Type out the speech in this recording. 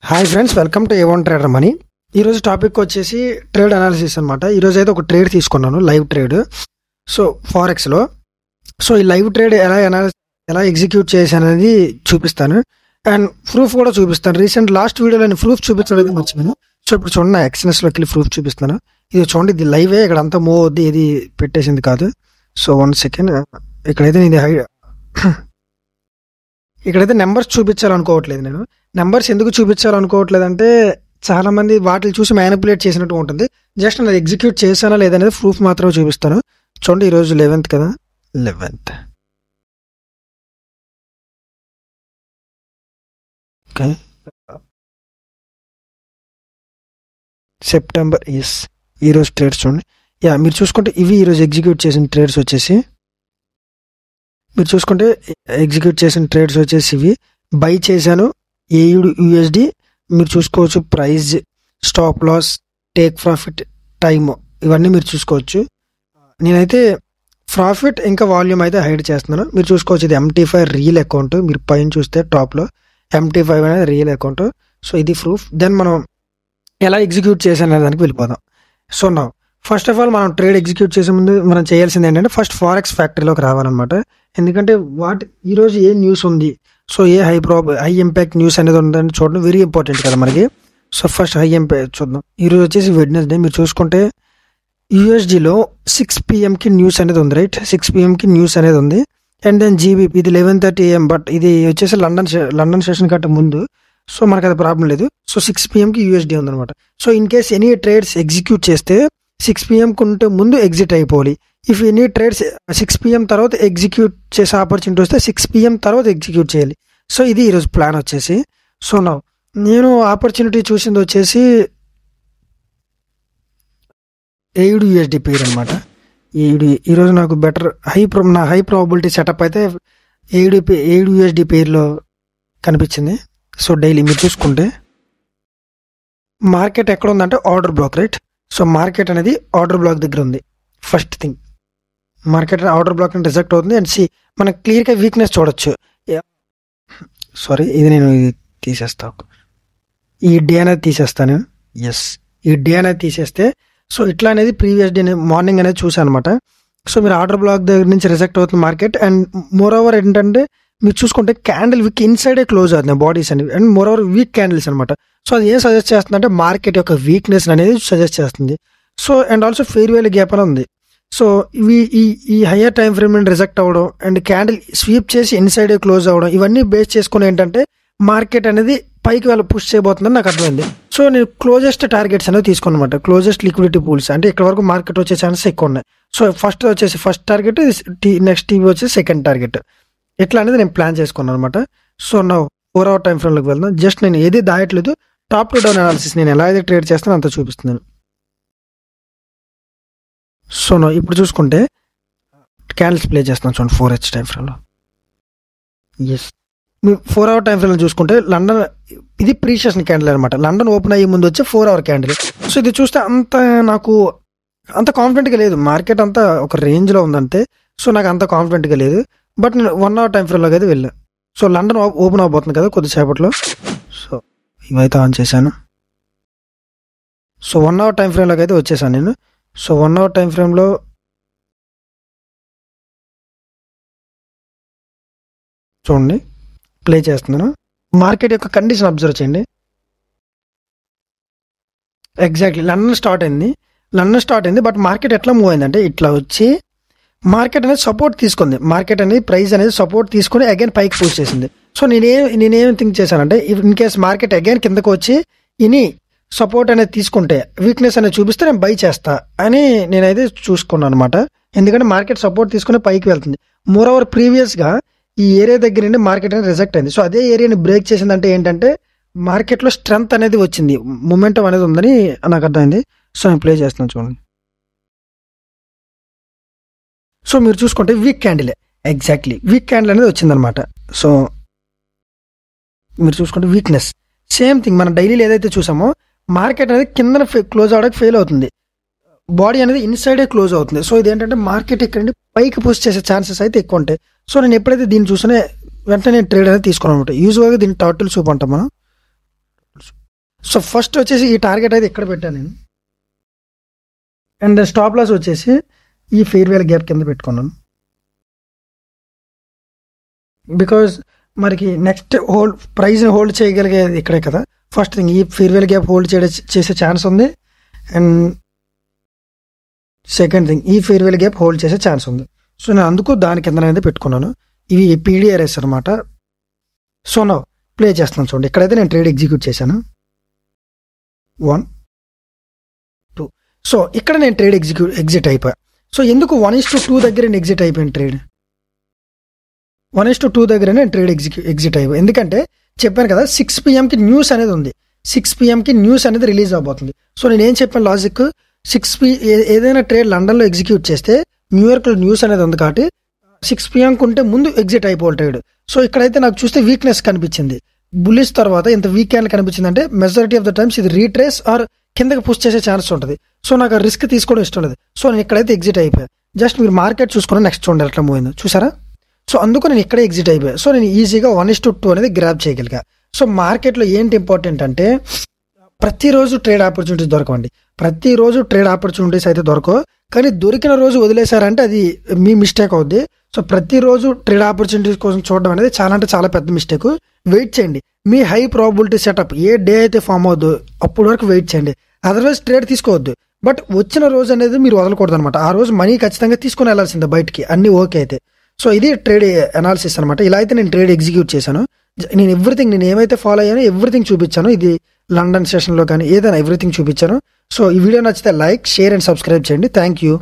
Hi friends, welcome to A1 trader money. ఈరోజు topic వచ్చేసి trade analysis అనమాట. ఈరోజు అయితే ఒక ట్రేడ్ తీసుకున్నాను, లైవ్ ట్రేడ్. సో ఫారెక్స్లో ఈ లైవ్ ట్రేడ్ ఎలా ఎగ్జిక్యూట్ చేశాను అనేది చూపిస్తాను, అండ్ ప్రూఫ్ కూడా చూపిస్తాను. లాస్ట్ వీడియోలో నేను ప్రూఫ్ చూపించడం మర్చిపోయాను. సో ఇప్పుడు చూడండి, ఎక్స్ఎన్ఎస్లోకి వెళ్ళి ప్రూఫ్ చూపిస్తాను. ఇది చూడండి, ఇది లైవే, ఇక్కడ అంతా మూవ్ అవుద్ది, ఇది పెట్టేసింది కాదు. సో 1 సెకండ్, ఇక్కడైతే ఇది ఇక్కడైతే నెంబర్స్ చూపించాలనుకోవట్లేదు. నేను నెంబర్స్ ఎందుకు చూపించాలనుకోవట్లేదు అంటే, చాలా మంది వాటిని చూసి మ్యానిపులేట్ చేసినట్టు ఉంటుంది. జస్ట్ నేను ఎగ్జిక్యూట్ చేశానా లేదనేది ప్రూఫ్ మాత్రమే చూపిస్తాను. చూడండి, ఈరోజు 11th కదా, 11th ఓకే, సెప్టెంబర్. ఈరోజు ట్రేడ్స్ చూడండి. మీరు చూసుకుంటే ఇవి ఈరోజు ఎగ్జిక్యూట్ చేసిన ట్రేడ్స్ వచ్చేసి, ఇవి బై చేశాను. AUD మీరు చూసుకోవచ్చు, price, stop loss, take profit, time, ఇవన్నీ మీరు చూసుకోవచ్చు. నేనైతే ప్రాఫిట్ ఇంకా వాల్యూమ్ అయితే హైడ్ చేస్తున్నాను. మీరు చూసుకోవచ్చు, ఇది MT5 రియల్ అకౌంట్. మీరు పైన చూస్తే టాప్లో MT5 అనేది రియల్ అకౌంట్. సో ఇది ప్రూఫ్. దెన్ మనం ఎలా ఎగ్జిక్యూట్ చేశాను అనే దానికి వెళ్ళిపోదాం. సో నా ఫస్ట్ ఆఫ్ ఆల్ మనం ట్రేడ్ ఎగ్జిక్యూట్ చేసే ముందు మనం చేయాల్సింది ఏంటంటే, ఫస్ట్ ఫారెక్స్ ఫ్యాక్టరీలోకి రావాలన్నమాట. ఎందుకంటే ఈరోజు ఏ న్యూస్ ఉంది, సో ఏ హై ఇంపాక్ట్ న్యూస్ అనేది ఉందని చూడడం వెరీ ఇంపార్టెంట్ కదా మనకి. సో ఫస్ట్ హై ఇంపాక్ట్ చూద్దాం. ఈరోజు వచ్చేసి వెడ్నెస్డే. మీరు చూసుకుంటే USDలో 6 PM న్యూస్ అనేది ఉంది, రైట్? 6 PM న్యూస్ అనేది ఉంది. అండ్ దెన్ GBP ఇది 11:30 AM, బట్ ఇది వచ్చేసి లండన్ సెషన్ కంటే ముందు. సో మనకు అది ప్రాబ్లం లేదు. సో 6 PM USD ఉందన్నమాట. So in case any trades execute చేస్తే 6 PM ఉంటే ముందు ఎగ్జిట్ అయిపోవాలి. ఇఫ్ ఎనీ ట్రేడ్స్ 6 PM తర్వాత ఎగ్జిక్యూట్ చేసే ఆపర్చునిటీ వస్తే 6 PM తర్వాత ఎగ్జిక్యూట్ చేయాలి. సో ఇది ఈరోజు ప్లాన్ వచ్చేసి. సో నేను ఆపర్చునిటీ చూసింది వచ్చేసి AUD పేరు అనమాట. ఈరోజు నాకు బెటర్ నా హై ప్రాబిలిటీ సెటప్ అయితే AUD పేరులో కనిపించింది. సో డైలీ మీరు చూసుకుంటే మార్కెట్ ఎక్కడ ఉందంటే order black, right? So market అనేది ఆర్డర్ బ్లాక్ దగ్గర ఉంది. First thing, market order black అని రిజెక్ట్ అవుతుంది. అండ్ మనకు క్లియర్గా వీక్నెస్ చూడొచ్చు. ఇది నేను తీసేస్తా, ఈ డే అనేది తీసేస్తాను. ఈ డే అనేది తీసేస్తే, సో ఇట్లా అనేది ప్రీవియస్ డే మార్నింగ్ అనేది చూసాను అనమాట. సో మీరు ఆర్డర్ బ్లాక్ దగ్గర నుంచి రిజెక్ట్ అవుతుంది మార్కెట్. అండ్ మోర్ ఓవర్ ఏంటంటే, మీరు చూసుకుంటే క్యాండిల్ వీక్ ఇన్సైడే క్లోజ్ అవుతుంది బాడీస్ అనేవి. And more over week candles అనమాట. సో అది ఏం సజెస్ట్ చేస్తుంది అంటే, మార్కెట్ యొక్క వీక్నెస్ అనేది సజెస్ట్ చేస్తుంది. So and also fair value gap అని ఉంది. సో ఈ హయ్యర్ టైం ఫ్రేమ్ నుండి రిజెక్ట్ అవ్వడం అండ్ క్యాండిల్ స్వీప్ చేసి ఇన్సైడ్ క్లోజ్ అవ్వడం, ఇవన్నీ బేస్ చేసుకుని ఏంటంటే మార్కెట్ అనేది పైకి పుష్ చేయబోతుందని నాకు అర్థమైంది. సో నేను క్లోజెస్ట్ టార్గెట్స్ అనేది తీసుకున్నమాట. క్లోజెస్ట్ లిక్విడిటీ పూల్స్ అంటే ఇక్కడ వరకు మార్కెట్ వచ్చే ఛాన్సెస్ ఎక్కువ ఉన్నాయి. సో ఫస్ట్ టార్గెట్, నెక్స్ట్ వచ్చేసి సెకండ్ టార్గెట్, ఎట్లా అనేది నేను ప్లాన్ చేసుకున్నాను అనమాట. సో నా 4 hour టైం ఫ్రేమ్లోకి వెళ్దాం. జస్ట్ నేను ఏది దాయట్లేదు, టాప్ టు డౌన్ అనాలిసిస్ నేను ఎలా అయితే ట్రేడ్ చేస్తానో అంత చూపిస్తున్నాను. సో ఇప్పుడు చూసుకుంటే క్యాండిల్స్ ప్లే చేస్తున్నాను చూడండి 4H టైం ఫ్రేమ్లో. మీ 4 hour టైం ఫ్రేమ్లో చూసుకుంటే లండన్ ఇది ప్రీషియస్ క్యాండిల్ అనమాట. లండన్ ఓపెన్ అయ్యే ముందు వచ్చే 4 hour క్యాండిల్. సో ఇది చూస్తే నాకు అంత కాన్ఫిడెంట్గా లేదు. మార్కెట్ అంతా ఒక రేంజ్లో ఉందంటే, సో నాకు అంత కాన్ఫిడెంట్గా లేదు. బట్ నేను 1 hour టైం ఫ్రేమ్లోకి అయితే వెళ్ళాను. సో లండన్ ఓపెన్ అవబోతుంది కదా కొద్దిసేపట్లో. సో ఇవైతే ఆన్ చేశాను. సో 1 hour టైం ఫ్రేమ్లోకి అయితే వచ్చేసాను నేను. సో 1 hour టైం ఫ్రేమ్లో చూడండి, ప్లే చేస్తున్నాను. మార్కెట్ యొక్క కండిషన్ అబ్జర్వ్ చేయండి. ఎగ్జాక్ట్లీ లండన్ స్టార్ట్ అయింది. బట్ మార్కెట్ ఎట్లా మూవ్ అయిందంటే, ఇట్లా వచ్చి మార్కెట్ అనేది సపోర్ట్ తీసుకుంది. మార్కెట్ అనేది ప్రైస్ అనేది సపోర్ట్ తీసుకుని అగైన్ పైకి పుష్ చేసింది. సో నేనేం థింక్ చేశానంటే, ఇన్ కేస్ మార్కెట్ అగైన్ కిందకు వచ్చి ఇని సపోర్ట్ అనేది తీసుకుంటే, వీక్నెస్ అనేది చూపిస్తే నేను బై చేస్తా అని నేనైతే చూసుకున్నాను అనమాట. ఎందుకంటే మార్కెట్ సపోర్ట్ తీసుకుని పైకి వెళ్తుంది. మోర్ ఓవర్ ప్రీవియస్గా ఈ ఏరియా దగ్గర నుండి మార్కెట్ అనేది రిజెక్ట్ అయింది. సో అదే ఏరియాని బ్రేక్ చేసిందంటే ఏంటంటే, మార్కెట్లో స్ట్రెంత్ అనేది వచ్చింది, మొమెంటం అనేది ఉందని నాకు అర్థమైంది. సో నేను ప్లే చేస్తున్నాను చూడండి. సో మీరు చూసుకుంటే week candle, exactly week candle అనేది వచ్చిందనమాట. సో మీరు చూసుకుంటే వీక్నెస్ సేమ్ థింగ్ మనం డైలీ ఏదైతే చూసామో, మార్కెట్ అనేది కింద క్లోజ్ అవడానికి ఫెయిల్ అవుతుంది, బాడీ అనేది ఇన్సైడే క్లోజ్ అవుతుంది. సో ఇదేంటంటే మార్కెట్ ఇక్కడ నుండి పైకి పుష్ చేసే ఛాన్సెస్ అయితే ఎక్కువ ఉంటాయి. సో నేను ఎప్పుడైతే దీన్ని చూసానే వెంటనే నేను ట్రేడ్ అనేది తీసుకున్నాను అనమాట. యూజువల్గా దీన్ని టర్టిల్ సూప్ అంటాం మనం. సో ఫస్ట్ వచ్చేసి ఈ టార్గెట్ అయితే ఇక్కడ పెట్టాను నేను, అండ్ స్టాప్ లాస్ వచ్చేసి ఈ ఫెయిర్ వాల్యూ గ్యాప్ కింద పెట్టుకున్నాను. బికాజ్ మనకి నెక్స్ట్ ప్రైస్ని హోల్డ్ చేయగలిగేది ఇక్కడే కదా. ఫస్ట్ థింగ్ ఈ ఫెయిర్ వాల్యూ గ్యాప్ హోల్డ్ చేసే ఛాన్స్ ఉంది, అండ్ సెకండ్ థింగ్ ఈ ఫెయిర్ వాల్యూ గ్యాప్ హోల్డ్ చేసే ఛాన్స్ ఉంది. సో నేను అందుకు దాని కింద అనేది పెట్టుకున్నాను. ఇవి పీడిఆర్ఎస్ అనమాట. సో నా ప్లే చేస్తున్నాను చూడండి. ఇక్కడైతే నేను ట్రేడ్ ఎగ్జిక్యూట్ చేశాను 1 2. సో ఇక్కడ నేను ట్రేడ్ ఎగ్జిట్ అయిపోయా. సో ఎందుకు 1:2 దగ్గర నేను ఎగ్జిట్ అయిపోయాను ట్రేడ్. 1:2 దగ్గర నేను ట్రేడ్ ఎగ్జిట్ అయిపోయి, ఎందుకంటే చెప్పాను కదా 6 PM న్యూస్ అనేది ఉంది. 6 PM న్యూస్ అనేది రిలీజ్ అవబోతుంది. సో నేను ఏం చెప్పాను లాజిక్, 6 ఏదైనా ట్రేడ్ లండన్లో ఎగ్జిక్యూట్ చేస్తే న్యూయార్క్లో న్యూస్ అనేది ఉంది కాబట్టి 6 PM ఉంటే ముందు ఎగ్జిట్ అయిపోవాలి ట్రేడ్. సో ఇక్కడైతే నాకు చూస్తే వీక్నెస్ కనిపించింది. బుల్లిష్ తర్వాత ఇంత వీక్ క్యాండిల్ కనిపించింది అంటే మెజారిటీ ఆఫ్ ద టైమ్స్ ఇది రీట్రేస్ ఆర్ కిందకి పుష్ చేసే ఛాన్స్ ఉంటుంది. సో నాకు ఆ రిస్క్ తీసుకోవడం ఇష్టం లేదు. సో నేను ఇక్కడైతే ఎగ్జిట్ అయిపోయా. జస్ట్ మీరు మార్కెట్ చూసుకుని నెక్స్ట్ చూడండి ఎట్లా పోయిందో చూసారా. సో అందుకు నేను ఇక్కడే ఎగ్జిట్ అయిపోయా. సో నేను ఈజీగా 1:2 అనేది గ్రాప్ చేయగలిగా. సో మార్కెట్లో ఏంటి ఇంపార్టెంట్ అంటే ప్రతిరోజు ట్రేడ్ ఆపర్చునిటీస్ దొరకండి. ప్రతిరోజు ట్రేడ్ ఆపర్చునిటీస్ అయితే దొరకవు, కానీ దొరికిన రోజు వదిలేశారంటే అది మీ మిస్టేక్ అవుద్ది. సో ప్రతిరోజు ట్రేడ్ ఆపర్చునిటీస్ కోసం చూడడం అనేది చాలా అంటే చాలా పెద్ద మిస్టేక్. వెయిట్ చేయండి. మీ హై ప్రాబిలిటీ సెటప్ ఏ డే అయితే ఫామ్ అవుద్దు అప్పటి వరకు వెయిట్ చేయండి. అదర్వైజ్ ట్రేడ్ తీసుకోవద్దు. బట్ వచ్చిన రోజు అనేది మీరు వదలకూడదు అనమాట. ఆ రోజు మనీ ఖచ్చితంగా తీసుకొని వెళ్ళాల్సిందే బయటికి, అన్ని ఓకే అయితే. సో ఇది ట్రేడ్ అనాలిసిస్ అనమాట. ఇలా అయితే నేను ట్రేడ్ ఎగ్జిక్యూట్ చేశాను. నేను ఎవ్రీథింగ్ నేను ఏమైతే ఫాలో అయ్యానో ఎవ్రీథింగ్ చూపించాను. ఇది లండన్ సెషన్లో కానీ ఏదైనా ఎవ్రీథింగ్ చూపించాను. సో ఈ వీడియో నచ్చితే లైక్, షేర్ అండ్ సబ్స్క్రైబ్ చేయండి. Thank you.